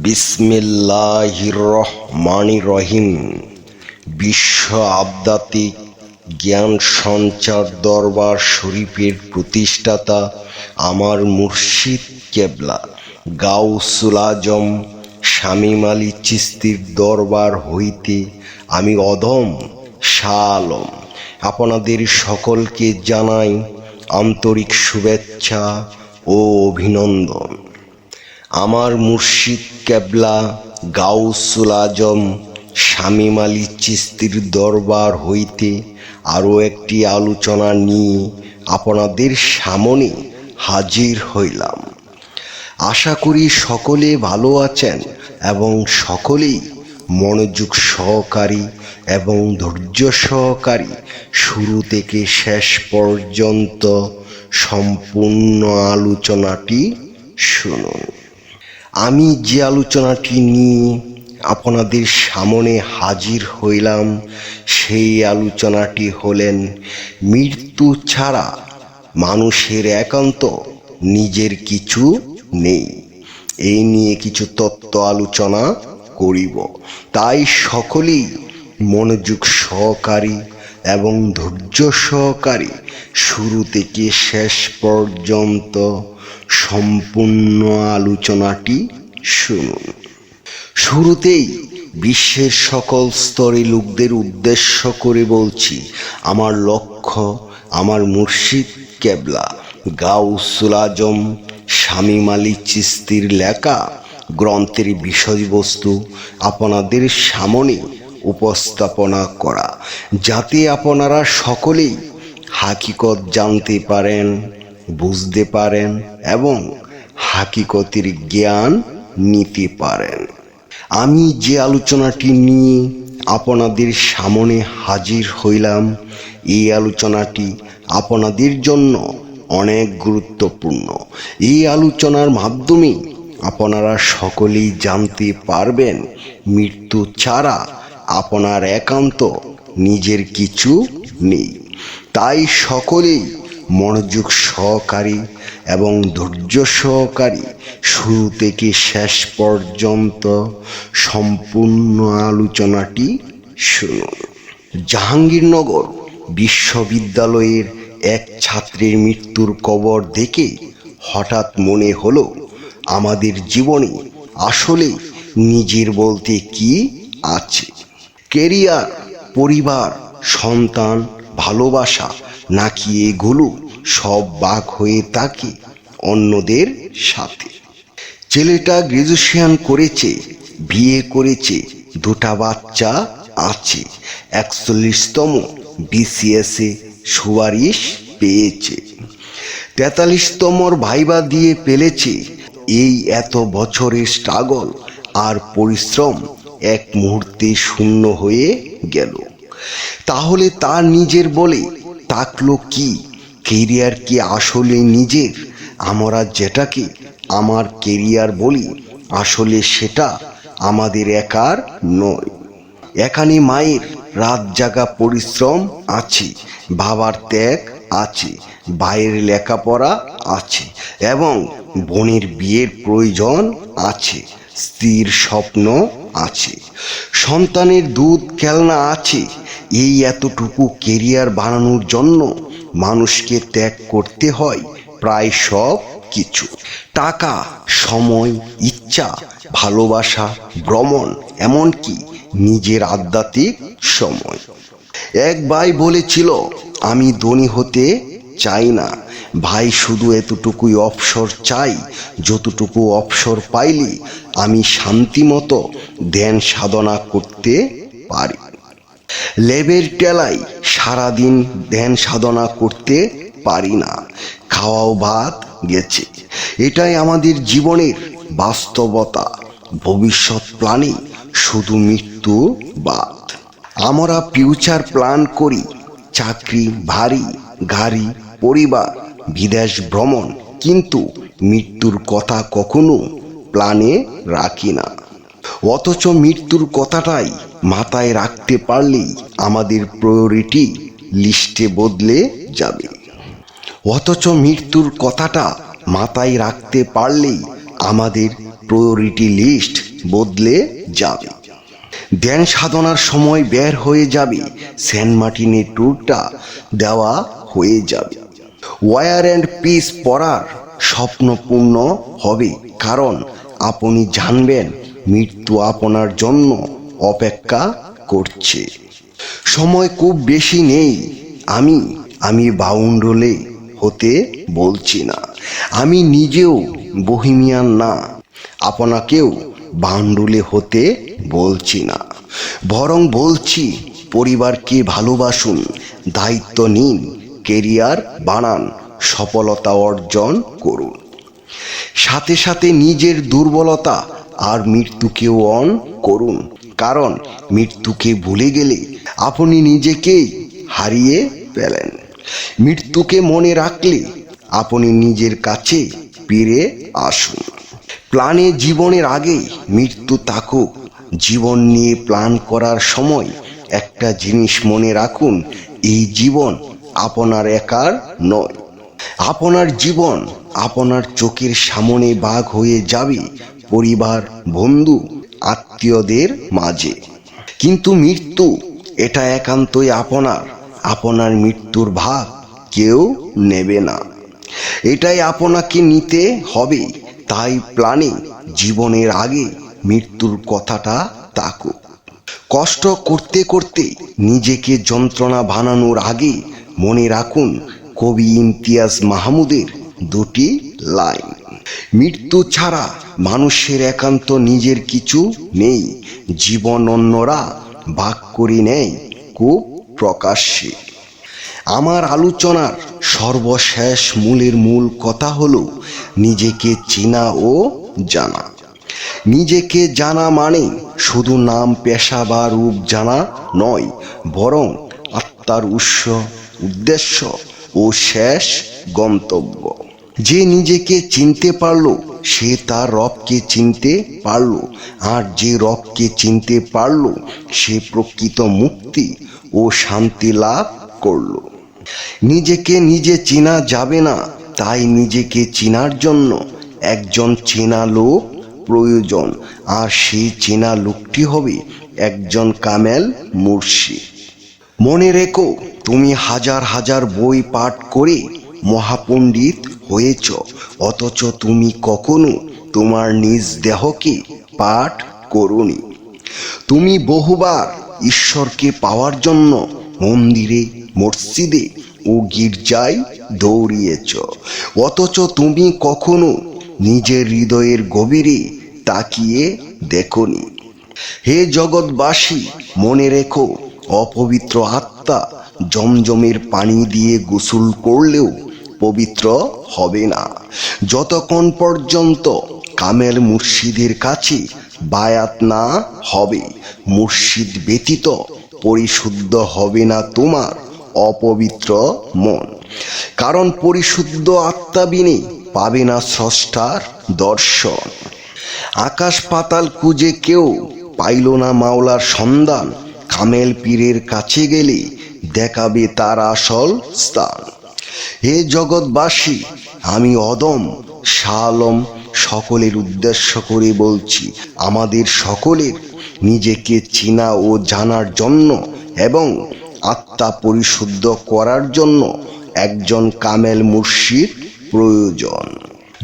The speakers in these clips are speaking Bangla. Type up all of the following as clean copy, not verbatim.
বিসমিল্লাহির রহমানির রহিম। বিশ্ব আধ্যাত্মিক জ্ঞান সঞ্চার দরবার শরীফের প্রতিষ্ঠাতা আমার মুর্শিদ কেবলা গাউসুল আজম শামীম আলী চিশতির দরবার হইতে আমি অধম শাহ আলম আপনাদের সকলকে জানাই আন্তরিক শুভেচ্ছা ও অভিনন্দন। আমার মুর্শিদ কেবলা গাউসুল আজম শামীম আলী চিশতির দরবার হইতে আরও একটি আলোচনা নিয়ে আপনাদের সামনে হাজির হইলাম। আশা করি সকলে ভালো আছেন এবং সকলেই মনোযোগ সহকারী এবং ধৈর্য সহকারী শুরু থেকে শেষ পর্যন্ত সম্পূর্ণ আলোচনাটি শুনুন। আমি যে আলোচনাটি নিয়ে আপনাদের সামনে হাজির হইলাম সেই আলোচনাটি হলেন মৃত্যু ছাড়া মানুষের একান্ত নিজের কিছু নেই। এই নিয়ে কিছু তত্ত্ব আলোচনা করিব, তাই সকলেই মনোযোগ সহকারী এবং ধৈর্য সহকারী শুরু থেকে শেষ পর্যন্ত সম্পূর্ণ আলোচনাটি শুনুন। শুরুতেই বিশ্বের সকল স্তরে লোকদের উদ্দেশ্য করে বলছি, আমার লক্ষ্য আমার মুর্শিদ কেবলা গাউসুল আজম শামীম আলী চিশতির লেখা গ্রন্থের বিষয়বস্তু আপনাদের সামনে উপস্থাপনা করা, যাতে আপনারা সকলেই হাকিকত জানতে পারেন, বুঝতে পারেন এবং হাকিকতের জ্ঞান নিতে পারেন। আমি যে আলোচনাটি নিয়ে আপনাদের সামনে হাজির হইলাম, এই আলোচনাটি আপনাদের জন্য অনেক গুরুত্বপূর্ণ। এই আলোচনার মাধ্যমে আপনারা সকলেই জানতে পারবেন মৃত্যু ছাড়া আপনার একান্ত নিজের কিছু নেই। তাই সকলেই মনোযোগ সহকারী এবং ধৈর্য সহকারী শুরু থেকে শেষ পর্যন্ত সম্পূর্ণ আলোচনাটি শুনুন। জাহাঙ্গীরনগর বিশ্ববিদ্যালয়ের এক ছাত্রের মৃত্যুর কবর দেখে হঠাৎ মনে হলো, আমাদের জীবনে আসলে নিজের বলতে কি আছে? কেরিয়ার, পরিবার, সন্তান, ভালোবাসা, নাকি এগুলো সব ভাগ হয়ে থাকে অন্যদের সাথে? ছেলেটা গ্রাজুয়েশন করেছে, বিয়ে করেছে, দুটা বাচ্চা আছে, 41তম বিসিএসে সুপারিশ পেয়েছে, 43তমর ভাইবা দিয়ে ফেলেছে। এই এত বছরের স্ট্রাগল আর পরিশ্রম এক মুহূর্তে শূন্য হয়ে গেল। তাহলে তার নিজের বলে থাকলো কি? কেরিয়ার কি আসলে নিজের? আমরা যেটাকে আমার কেরিয়ার বলি, আসলে সেটা আমাদের একার নয়। এখানে মায়ের রাত জাগা পরিশ্রম আছে, বাবার ত্যাগ আছে, ভাইয়ের লেখাপড়া আছে এবং বোনের বিয়ের প্রয়োজন আছে, স্ত্রীর স্বপ্ন আছে, সন্তানের দুধ খেলনা আছে। এই এতটুকু কেরিয়ার বানানোর জন্য মানুষকে ত্যাগ করতে হয় প্রায় সব কিছু। টাকা, সময়, ইচ্ছা, ভালোবাসা, ভ্রমণ, এমনকি নিজের আধ্যাত্মিক সময়। এক ভাই বলেছিল, আমি ধনী হতে চাই না ভাই, শুধু এতটুকুই অবসর চাই, যতটুকু অবসর পাইলে আমি শান্তিমতো ধ্যান সাধনা করতে পারি। লেবের টেলায় সারাদিন ধ্যান সাধনা করতে পারি না, খাওয়াও ভাত গেছে। এটাই আমাদের জীবনের বাস্তবতা। ভবিষ্যৎ প্ল্যানে শুধু মৃত্যু বাদ। আমরা ফিউচার প্ল্যান করি, চাকরি, বাড়ি, গাড়ি, পরিবার, বিদেশ ভ্রমণ, কিন্তু মৃত্যুর কথা কখনো প্ল্যানে রাখি না। অথচ মৃত্যুর কথাটাই মাথায় রাখতে পারলেই আমাদের প্রায়োরিটি লিস্টে বদলে যাবে। অথচ মৃত্যুর কথাটা মাথায় রাখতে পারলেই আমাদের প্রায়োরিটি লিস্ট বদলে যাবে। ধ্যান সাধনার সময় বের হয়ে যাবে, সেন্ট মার্টিনের ট্যুরটা দেওয়া হয়ে যাবে। ওয়ার অ্যান্ড পিস পড়ার স্বপ্ন পূর্ণ হবে, কারণ আপনি জানবেন মৃত্যু আপনার জন্য অপেক্ষা করছে। সময় খুব বেশি নেই। আমি বাউন্ডুলে হতে বলছি না, আমি নিজেও বহিমিয়ান না, আপনাকেও বাউন্ডুলে হতে বলছি না, বরং বলছি পরিবারকে ভালোবাসুন, দায়িত্ব নিন, কেরিয়ার বানান, সফলতা অর্জন করুন। সাথে সাথে নিজের দুর্বলতা আর মৃত্যুকেও অন করুন, কারণ মৃত্যুকে ভুলে গেলে আপনি নিজেকেই হারিয়ে ফেলেন। মৃত্যুকে মনে রাখলে আপনি নিজের কাছে ফিরে আসুন। প্ল্যানে জীবনের আগে মৃত্যু থাকুক। জীবন নিয়ে প্ল্যান করার সময় একটা জিনিস মনে রাখুন, এই জীবন আপনার একার নয়। আপনার জীবন আপনার চোখের সামনে ভাগ হয়ে যাবে পরিবার, বন্ধু, আত্মীয়দের মাঝে, কিন্তু মৃত্যু এটা একান্তই আপনার মৃত্যুর ভাগ কেউ নেবে না, এটাই আপনাকে নিতে হবে। তাই প্ল্যানে জীবনের আগে মৃত্যুর কথাটা থাকুক। কষ্ট করতে করতে নিজেকে যন্ত্রণা বানানোর আগে মনে রাখুন কবি ইমতিয়াজ মাহমুদের দুটি লাইন, মৃত্যু ছাড়া মানুষের একান্ত নিজের কিছু নেই, জীবন অন্যরা ভাগ করে নেয় খুব প্রকাশ্যে। আমার আলোচনার সর্বশেষ মূল কথা হলো নিজেকে চেনা ও জানা। নিজেকে জানা মানে শুধু নাম, পেশা বা রূপ জানা নয়, বরং আত্মার উৎস, উদ্দেশ্য ও শেষ গন্তব্য। যে নিজেকে চিনতে পারলো সে তার রবকে চিনতে পারলো, আর যে রবকে চিনতে পারলো সে প্রকৃত মুক্তি ও শান্তি লাভ করলো। নিজেকে নিজে চেনা যাবে না, তাই নিজেকে চেনার জন্য একজন চেনা লোক প্রয়োজন, আর সেই চেনা লোকটি হবে একজন কামেল মুর্শিদ। মনে রেখো, তুমি হাজার হাজার বই পাঠ করে মহাপণ্ডিত হয়েছ, অথচ তুমি কখনো তোমার নিজ দেহকে পাঠ করোনি। তুমি বহুবার ঈশ্বরকে পাওয়ার জন্য মন্দিরে, মসজিদে ও গির্জায় দৌড়িয়েছ, অথচ তুমি কখনো নিজের হৃদয়ের গভীরে তাকিয়ে দেখোনি। হে জগৎবাসী, মনে রেখো, অপবিত্র আত্মা জমজমের পানি দিয়ে গোসল করলেও পবিত্র হবে না, যতক্ষণ পর্যন্ত কামেল মুর্শিদের কাছে বায়াত না হবে। মুর্শিদ ব্যতীত পরিশুদ্ধ হবে না তোমার অপবিত্র মন, কারণ পরিশুদ্ধ আত্মা বিনে পাবে না স্রষ্টার দর্শন। আকাশ পাতাল খুঁজে কেউ পাইল না মাওলার সন্ধান, কামেল পীরের কাছে গেলে দেখাবে তার আসল স্থান। হে জগৎবাসী, আমি অদম শাহ আলম সকলের উদ্দেশ্য করে বলছি, আমাদের সকলের নিজেকে চেনা ও জানার জন্য এবং আত্মা পরিশুদ্ধ করার জন্য একজন কামেল মুর্শিদ প্রয়োজন।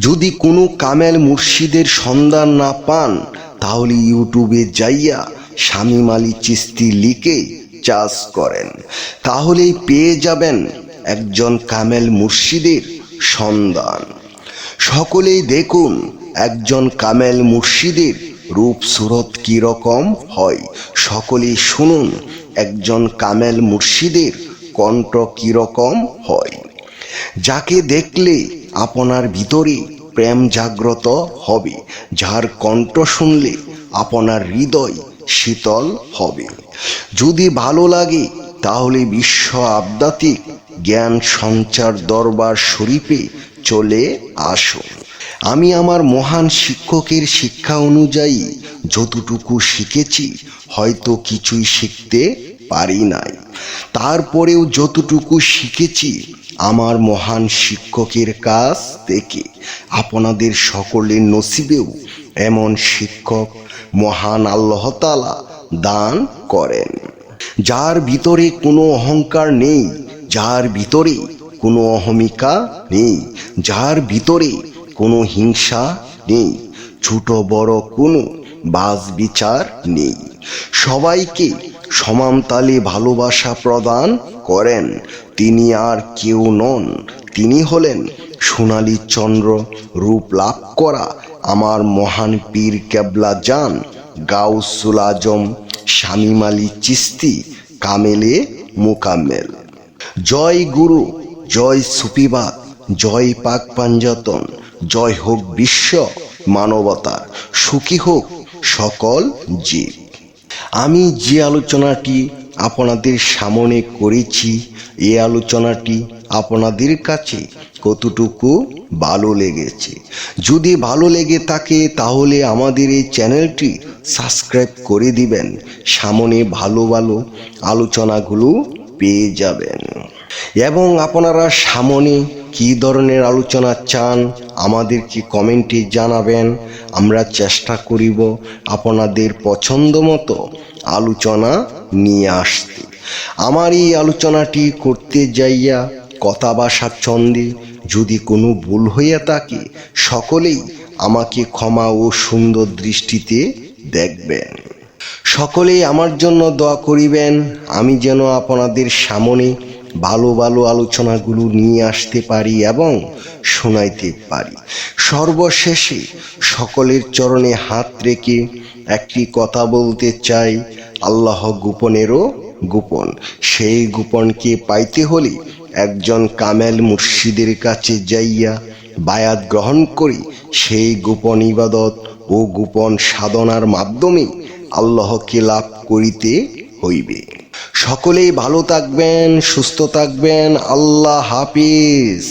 যদি কোনো কামেল মুর্শিদের সন্ধান না পান, তাহলে ইউটিউবে যাইয়া শামীম আলী চিশতি লিখে চার্জ করেন, তাহলেই পেয়ে যাবেন একজন কামেল মুর্শিদের সন্ধান। সকলেই দেখুন একজন কামেল মুর্শিদের রূপ সুরত কি রকম হয়, সকলেই শুনুন একজন কামেল মুর্শিদের কণ্ঠ কি রকম হয়। যাকে দেখলে আপনার ভিতরে প্রেম জাগ্রত হবে, যার কণ্ঠ শুনলে আপনার হৃদয় শীতল হবে। যদি ভালো লাগে তাহলে বিশ্ব আধ্যাত্মিক জ্ঞান সঞ্চার দরবার শরীফে চলে আসুন। আমি আমার মহান শিক্ষকের শিক্ষা অনুযায়ী যতটুকু শিখেছি, হয়তো কিছুই শিখতে পারি নাই, তারপরেও যতটুকু শিখেছি আমার মহান শিক্ষকের কাছ থেকে। আপনাদের সকলের নসিবেও এমন শিক্ষক মহান আল্লাহ তাআলা দান করেন। যার ভিতরে কোনো অহংকার নেই, যার ভিতরে কোনো অহমিকা নেই, যার ভিতরে কোনো হিংসা নেই, ছোট বড় কোনো বাজ বিচার নেই, সবাইকে সমান তালে ভালোবাসা প্রদান করেন, তিনি আর কেউ নন, তিনি হলেন সোনালী চন্দ্র রূপ লাভ করা আমার মহান পীর কেবলা জান গাউসুল আজম শামীম আলী চিশতি কামেলে মোকাম্মেল। জয় গুরু, জয় সুফিবাদ, জয় পাক পাঞ্জাতন, জয় হোক বিশ্ব মানবতার, সুখী হোক সকল জীব। আমি যে আলোচনাটি আপনাদের সামনে করেছি, এই আলোচনাটি আপনাদের কাছে কতটুকু ভালো লেগেছে? যদি ভালো লেগে থাকে তাহলে আমাদের এই চ্যানেলটি সাবস্ক্রাইব করে দিবেন, সামনে ভালো ভালো আলোচনাগুলো পেয়ে যাবেন। এবং আপনারা সামনে কী ধরনের আলোচনা চান আমাদেরকে কমেন্টে জানাবেন, আমরা চেষ্টা করিব আপনাদের পছন্দ মতো আলোচনা নিয়ে আসতে। আমার এই আলোচনাটি করতে যাইয়া কথা বা ছন্দে যদি কোনো ভুল হইয়া থাকে, সকলেই আমাকে ক্ষমা ও সুন্দর দৃষ্টিতে দেখবেন। সকলেই আমার জন্য দোয়া করিবেন, আমি যেন আপনাদের সামনে ভালো ভালো আলোচনাগুলো নিয়ে আসতে পারি এবং শোনাইতে পারি। সর্বশেষে সকলের চরণে হাত রেখে একটি কথা বলতে চাই, আল্লাহ গোপনেরও গোপন, সেই গোপনকে পাইতে হলে একজন কামেল মুর্শিদের কাছে যাইয়া বায়াত গ্রহণ করি, সেই গোপন ইবাদত ও গোপন সাধনার মাধ্যমে আল্লাহকে লাভ করিতে হইবে। সকলেই ভালো থাকবেন, সুস্থ থাকবেন। আল্লাহ হাফিজ।